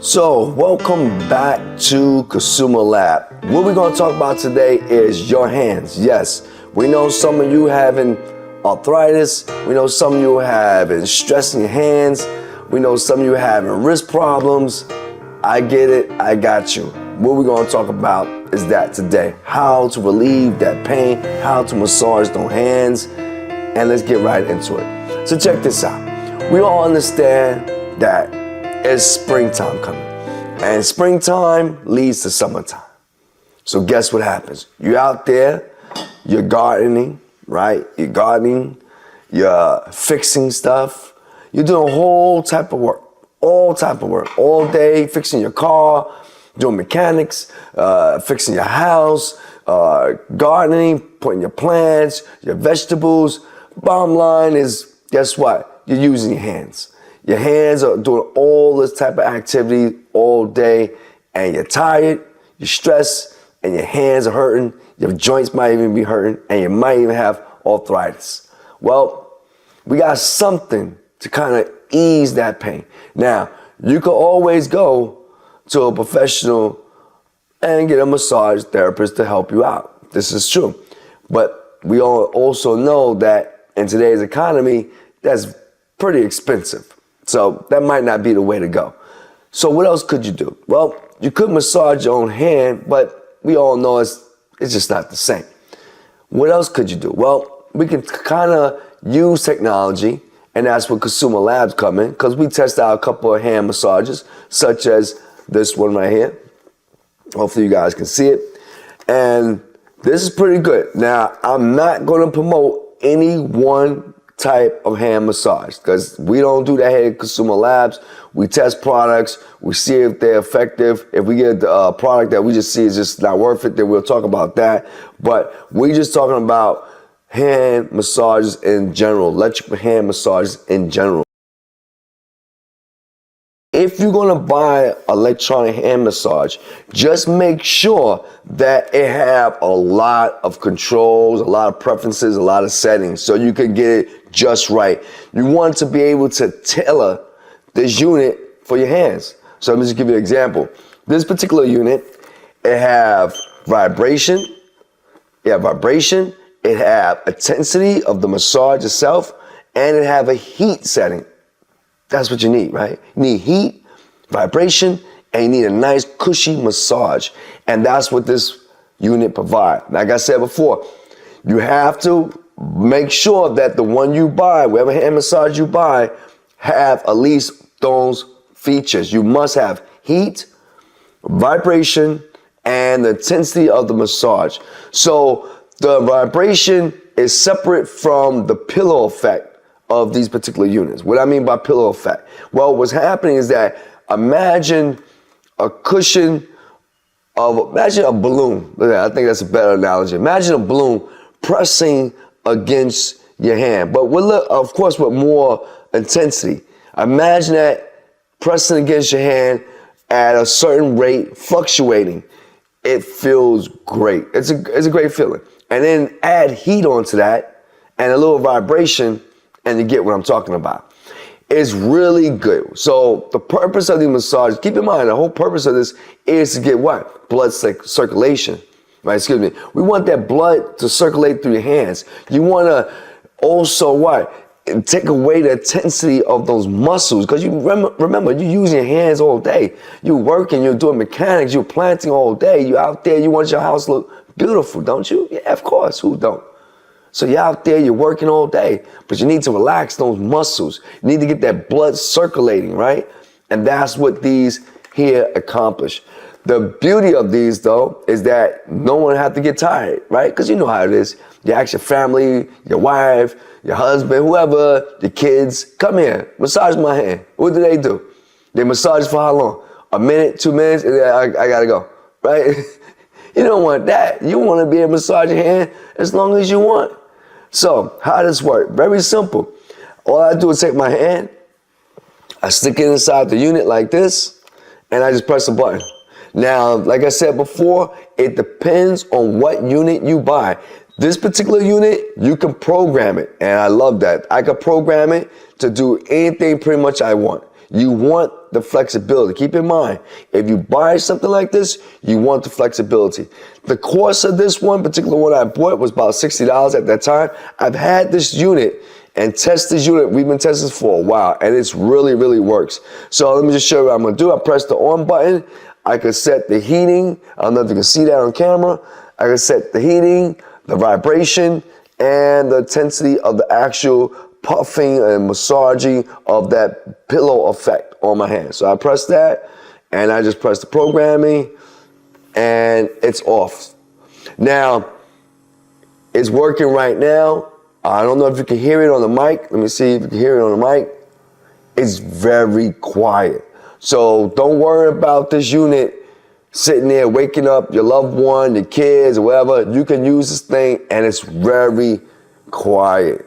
So, welcome back to Consumer Lab. What we're going to talk about today is your hands. Yes, we know some of you having arthritis. We know some of you having stress in your hands. We know some of you having wrist problems. I get it. I got you. What we're going to talk about is that today. How to relieve that pain, how to massage those hands, and let's get right into it. So check this out. We all understand that it's springtime coming. And springtime leads to summertime. So guess what happens? You're out there, you're gardening, right? You're gardening, you're fixing stuff. You're doing a whole type of work, all day, fixing your car, doing mechanics, fixing your house, gardening, putting your plants, your vegetables. Bottom line is, guess what? You're using your hands. Your hands are doing all this type of activity all day, and you're tired, you're stressed, and your hands are hurting. Your joints might even be hurting, and you might even have arthritis. Well, we got something to kind of ease that pain. Now, you can always go to a professional and get a massage therapist to help you out. This is true. But we all also know that in today's economy, that's pretty expensive. So that might not be the way to go. So what else could you do? Well, you could massage your own hand, but we all know it's just not the same. What else could you do? Well, we can kind of use technology, and that's where Consumer Labs come in, because we test out a couple of hand massages, such as this one right here. Hopefully you guys can see it. And this is pretty good. Now, I'm not going to promote any one type of hand massage, because we don't do that here at Consumer Labs. We test products, we see if they're effective. If we get a product that we just see is just not worth it, then we'll talk about that. But we're just talking about hand massages in general, electric hand massages in general. If you're gonna buy electronic hand massage, just make sure that it have a lot of controls, a lot of preferences, a lot of settings, so you can get it just right. You want to be able to tailor this unit for your hands. So let me just give you an example. This particular unit, it have vibration, it have intensity of the massage itself, and it have a heat setting. That's what you need, right? You need heat, vibration, and you need a nice cushy massage. And that's what this unit provides. Like I said before, you have to make sure that the one you buy, whatever hand massage you buy, have at least those features. You must have heat, vibration, and the intensity of the massage. So the vibration is separate from the pillow effect of these particular units. What I mean by pillow effect? Well, what's happening is that imagine a cushion of, imagine a balloon. I think that's a better analogy. Imagine a balloon pressing against your hand, but of course with more intensity. Imagine that pressing against your hand at a certain rate, fluctuating. It feels great. It's a great feeling. And then add heat onto that and a little vibration, and you get what I'm talking about. It's really good. So the purpose of the massage, keep in mind, the whole purpose of this is to get what? Blood circulation, right? Excuse me. We want that blood to circulate through your hands. You want to also what? Take away the intensity of those muscles, because you remember, you're using your hands all day. You're working, you're doing mechanics, you're planting all day. You're out there, you want your house to look beautiful, don't you? Yeah, of course, who don't? So you're out there, you're working all day, but you need to relax those muscles. You need to get that blood circulating, right? And that's what these here accomplish. The beauty of these, though, is that no one have to get tired, right? Because you know how it is. You ask your family, your wife, your husband, whoever, your kids, come here, massage my hand. What do? They massage for how long? A minute, 2 minutes, and then I gotta go, right? You don't want that. You want to be able to massage your hand as long as you want. So how does this work? Very simple. All I do is take my hand, I stick it inside the unit like this, and I just press a button. Now, like I said before, it depends on what unit you buy. This particular unit, you can program it, and I love that. I can program it to do anything pretty much I want. You want the flexibility. Keep in mind, if you buy something like this, you want the flexibility. The cost of this one, particular one I bought, was about $60 at that time. I've had this unit and test this unit. We've been testing this for a while, and it's really, really works. So let me just show you what I'm gonna do. I press the on button. I could set the heating. I don't know if you can see that on camera. I can set the heating, the vibration, and the intensity of the actual puffing and massaging of that pillow effect on my hand. So I press that, and I just press the programming, and it's off. Now, it's working right now. I don't know if you can hear it on the mic. Let me see if you can hear it on the mic. It's very quiet. So don't worry about this unit sitting there waking up your loved one, your kids, or whatever. You can use this thing, and it's very quiet.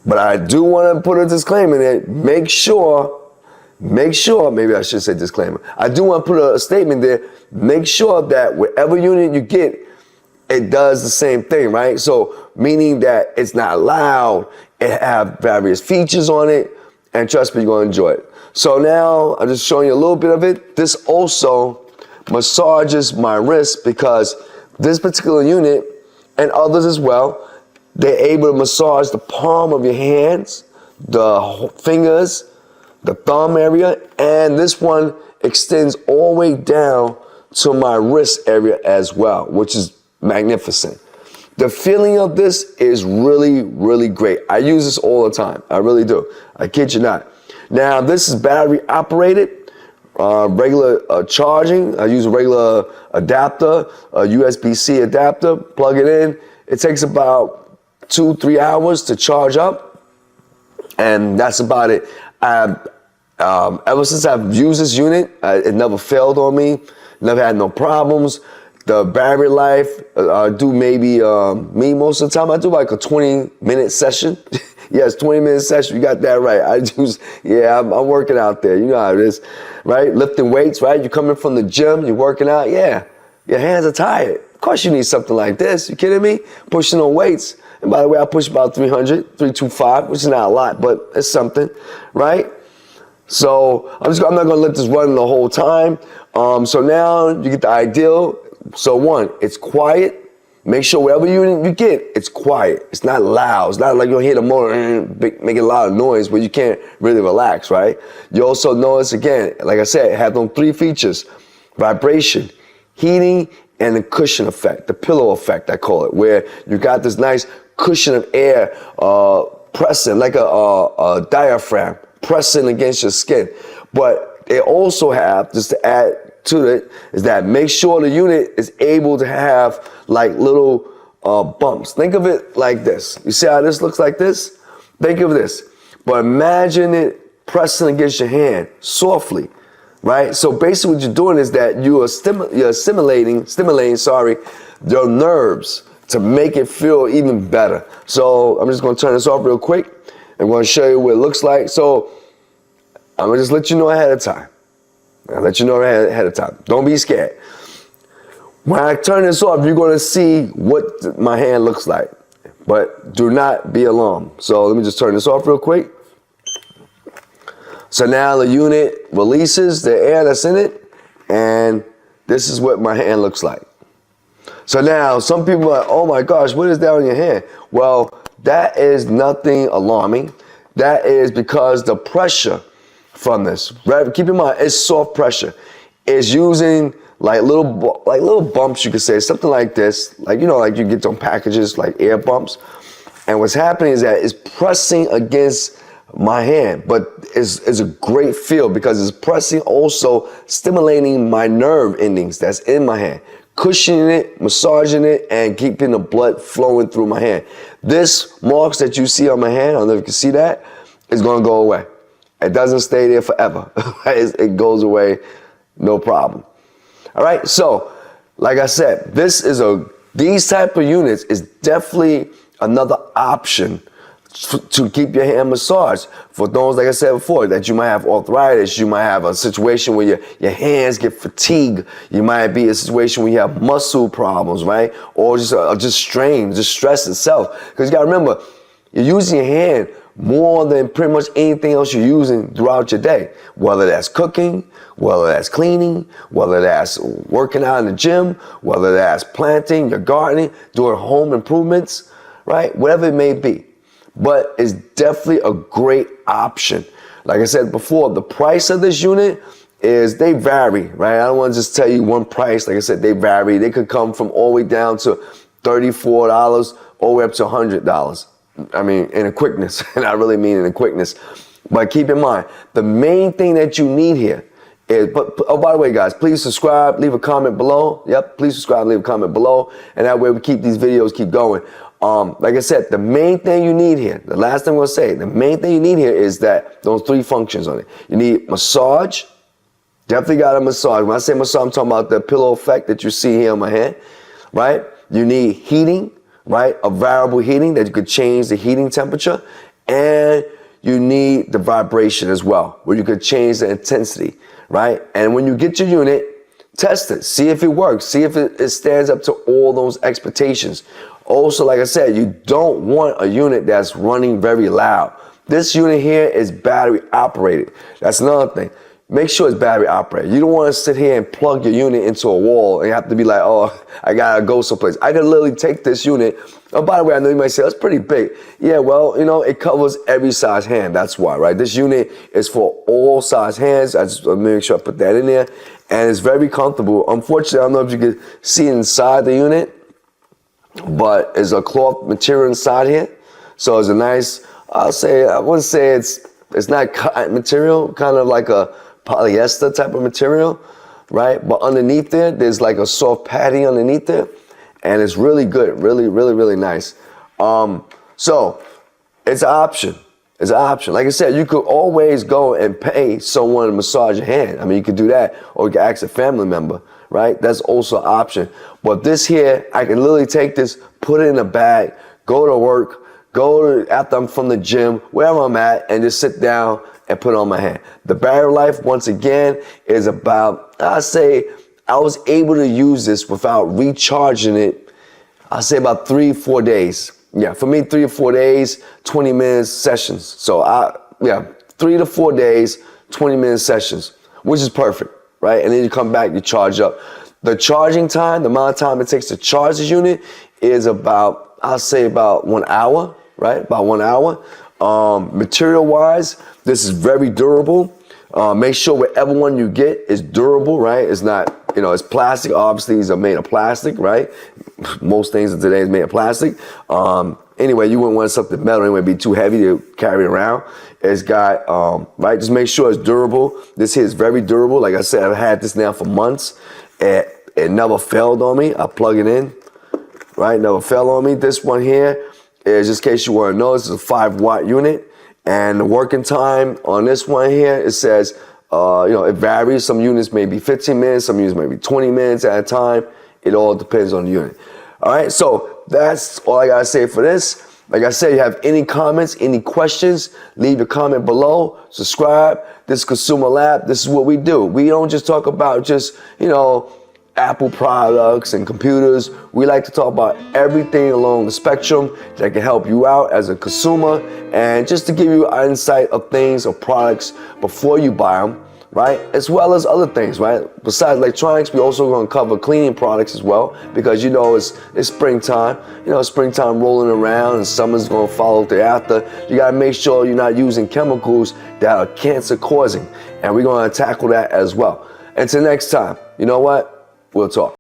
But I do want to put a disclaimer in it. Make sure, maybe I should say disclaimer. I do want to put a statement there. Make sure that whatever unit you get, it does the same thing, right? So meaning that it's not loud, it have various features on it, and trust me, you're gonna enjoy it. So now I'm just showing you a little bit of it. This also massages my wrist because this particular unit, and others as well, they're able to massage the palm of your hands, the fingers, the thumb area, and this one extends all the way down to my wrist area as well, which is magnificent. The feeling of this is really, really great. I use this all the time. I really do. I kid you not. Now, this is battery operated, regular charging. I use a regular adapter, a USB-C adapter, plug it in. It takes about 2-3 hours to charge up, and that's about it. Ever since I've used this unit, it never failed on me, never had no problems. The battery life, I do maybe, me most of the time, I do like a 20-minute session. Yes, 20-minute session, you got that right. I'm working out there, you know how it is, right? Lifting weights, right? You're coming from the gym, you're working out, yeah. Your hands are tired. Of course you need something like this, you kidding me? Pushing on weights. And by the way, I push about 325, which is not a lot, but it's something, right? So I'm not gonna let this run the whole time. So now you get the ideal. So one, it's quiet. Make sure whatever you get, it's quiet. It's not loud. It's not like you'll hear the motor making a lot of noise where you can't really relax, right? You also notice, again, like I said, it has those 3 features: vibration, heating, and the cushion effect, the pillow effect, I call it, where you got this nice cushion of air pressing, like a diaphragm, pressing against your skin. But they also have, just to add to it, is that make sure the unit is able to have like little bumps. Think of it like this. You see how this looks like this? Think of this. But imagine it pressing against your hand softly, right? So basically what you're doing is that you're stimulating your nerves to make it feel even better. So I'm just gonna turn this off real quick. I'm gonna show you what it looks like. So I'm gonna just let you know ahead of time. I'll let you know ahead of time. Don't be scared. When I turn this off, you're gonna see what my hand looks like, but do not be alarmed. So let me just turn this off real quick. So now the unit releases the air that's in it, and this is what my hand looks like. So now some people are like, oh my gosh, what is that on your hand? Well, that is nothing alarming. That is because the pressure from this, right? Keep in mind, it's soft pressure. It's using like little bumps, you could say, something like this, like, you know, like you get on packages, like air bumps. And what's happening is that it's pressing against my hand, but it's a great feel because it's pressing, also stimulating my nerve endings that's in my hand, cushioning it, massaging it, and keeping the blood flowing through my hand. This marks that you see on my hand, I don't know if you can see that, is gonna go away. It doesn't stay there forever. It goes away, no problem. All right, so like I said, these type of units is definitely another option to keep your hand massaged. For those, like I said before, that you might have arthritis, you might have a situation where your hands get fatigued, you might be a situation where you have muscle problems, right? Or just strain, just stress itself. Because you gotta remember, you're using your hand more than pretty much anything else you're using throughout your day. Whether that's cooking, whether that's cleaning, whether that's working out in the gym, whether that's planting, your gardening, doing home improvements, right? Whatever it may be. But it's definitely a great option. Like I said before, the price of this unit they vary, right? I don't want to just tell you one price. Like I said, they vary. They could come from all the way down to $34 all the way up to $100. I mean, in a quickness, and I really mean in a quickness. But keep in mind, the main thing that you need here is, oh, by the way, guys, please subscribe, leave a comment below. Yep, please subscribe, leave a comment below. And that way we keep these videos keep going. Like I said, the main thing you need here, the last thing we'll say, the main thing you need here is that those 3 functions on it. You need massage. Definitely got a massage. When I say massage, I'm talking about the pillow effect that you see here on my hand, right? You need heating, right? A variable heating that you could change the heating temperature. And you need the vibration as well, where you could change the intensity, right? And when you get your unit, test it. See if it works. See if it stands up to all those expectations. Also, like I said, you don't want a unit that's running very loud. This unit here is battery operated. That's another thing. Make sure it's battery operated. You don't want to sit here and plug your unit into a wall and you have to be like, oh, I gotta go someplace. I could literally take this unit. Oh, by the way, I know you might say, that's pretty big. Yeah, well, you know, it covers every size hand. That's why, right? This unit is for all size hands. I just want to make sure I put that in there. And it's very comfortable. Unfortunately, I don't know if you can see inside the unit, but it's a cloth material inside here. So it's a nice, I wouldn't say it's not cotton material, kind of like a polyester type of material, right? But underneath there's like a soft padding underneath there, and it's really good, really, really, really nice. So it's an option. It's an option. Like I said, you could always go and pay someone to massage your hand. I mean, you could do that, or you could ask a family member, right? That's also an option. But this here, I can literally take this, put it in a bag, go to work, after I'm from the gym, wherever I'm at, and just sit down and put it on my hand. The battery life, once again, is about, I was able to use this without recharging it, say about 3-4 days. Yeah, for me, 3 or 4 days, 20 minutes sessions. So 3 to 4 days, 20-minute sessions, which is perfect, right? And then you come back, you charge up. The charging time, the amount of time it takes to charge this unit is about, about 1 hour, right? About 1 hour. Material-wise, this is very durable. Make sure whatever one you get is durable, right? It's not, it's plastic. Obviously, these are made of plastic, right? Most things today is made of plastic. Anyway, you wouldn't want something metal anyway, it'd be too heavy to carry around. It's got, right, just make sure it's durable. This here is very durable. Like I said, I've had this now for months. It never failed on me. I plug it in, right? Never fell on me. This one here is, just in case you want to know, this is a 5-watt unit. And the working time on this one here, it says, it varies. Some units may be 15 minutes, some units may be 20 minutes at a time. It all depends on the unit. All right, so that's all I gotta say for this. Like I said, you have any comments, any questions, leave a comment below, subscribe. This is Consumer Lab. This is what we do. We don't just talk about just, Apple products and computers. We like to talk about everything along the spectrum that can help you out as a consumer, and just to give you an insight of things or products before you buy them, right? As well as other things, right? Besides electronics, we also going to cover cleaning products as well, because it's springtime. Springtime rolling around and summer's going to follow thereafter. You got to make sure you're not using chemicals that are cancer causing, and we're going to tackle that as well. Until next time, you know what? We'll talk.